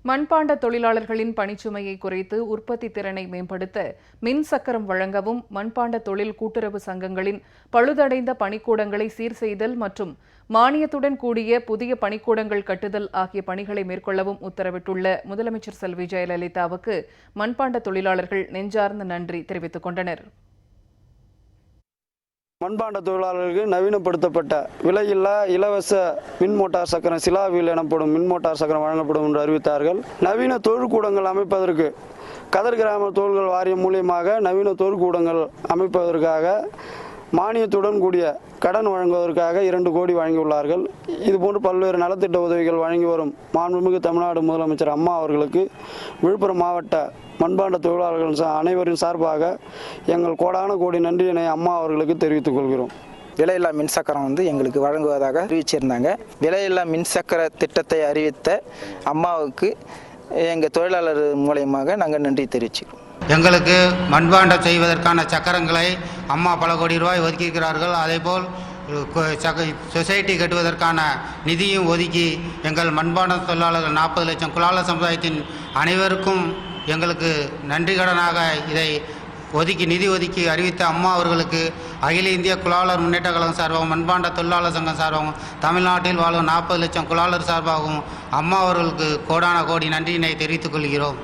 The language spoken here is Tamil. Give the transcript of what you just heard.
மண்பாண்ட தொழிலாளர்களின் பணிச்சுமையை குறைத்து உற்பத்தி திறனை மேம்படுத்த மின் சக்கரம் வழங்கவும், மண்பாண்ட தொழில் கூட்டுறவு சங்கங்களின் பழுதடைந்த பணிக்கூடங்களை சீர் செய்தல் மற்றும் மானியத்துடன் கூடிய புதிய பணிக்கூடங்கள் கட்டுதல் ஆகிய பணிகளை மேற்கொள்ளவும் உத்தரவிட்டுள்ள முதலமைச்சர் செல்வி ஜெயலலிதாவுக்கு மண்பாண்ட தொழிலாளர்கள் நெஞ்சார்ந்த நன்றி தெரிவித்துக் கொண்டனர். மண்பாண்ட தொழிலாளர்களுக்கு நவீனப்படுத்தப்பட்ட விலையில்லா இலவச மின் மோட்டார் சக்கரம் சிலாவில் எனப்படும் மின் மோட்டார் சக்கரம் வழங்கப்படும் என்று அறிவித்தார்கள். நவீன தொழிற்கூடங்கள் அமைப்பதற்கு கதர் கிராம தொழில்கள் வாரியம் மூலியமாக நவீன தொழிற்கூடங்கள் அமைப்பதற்காக மானியத்துடன் கூடிய கடன் வழங்குவதற்காக 2 கோடி வழங்கியுள்ளார்கள். இதுபோன்று பல்வேறு நலத்திட்ட உதவிகள் வழங்கி வரும் மாண்புமிகு தமிழ்நாடு முதலமைச்சர் அம்மா அவர்களுக்கு விழுப்புரம் மாவட்ட மண்பாண்ட தொழிலாளர்கள் அனைவரின் சார்பாக எங்கள் கோடான கோடி நன்றியினை அம்மா அவர்களுக்கு தெரிவித்துக் கொள்கிறோம். விலையில்லா மின்சக்கரம் எங்களுக்கு வழங்குவதாக அறிவிச்சிருந்தாங்க. விலையில்லா மின்சக்கர திட்டத்தை அறிவித்த அம்மாவுக்கு எங்கள் தொழிலாளர் மூலயமாக நாங்கள் நன்றி தெரிவிச்சுக்கிறோம். எங்களுக்கு மண்பாண்டம் செய்வதற்கான சக்கரங்களை அம்மா பல கோடி ரூபாய் ஒதுக்கியிருக்கிறார்கள். அதேபோல் சொசைட்டி கட்டுவதற்கான நிதியும் ஒதுக்கி எங்கள் மண்பாண்ட தொழிலாளர்கள் 40 லட்சம் குலாளர் சமுதாயத்தின் அனைவருக்கும் எங்களுக்கு நன்றி கடனாக இதை நிதி ஒதுக்கி அறிவித்த அம்மா அவர்களுக்கு அகில இந்திய குலாளர் முன்னேற்ற கழகம் சார்பாகவும் மண்பாண்ட தொழிலாளர் சங்கம் சார்பாகவும் தமிழ்நாட்டில் வாழும் 40 லட்சம் குலாளர் சார்பாகவும் அம்மா அவர்களுக்கு கோடான கோடி நன்றியினை தெரிவித்துக் கொள்கிறோம்.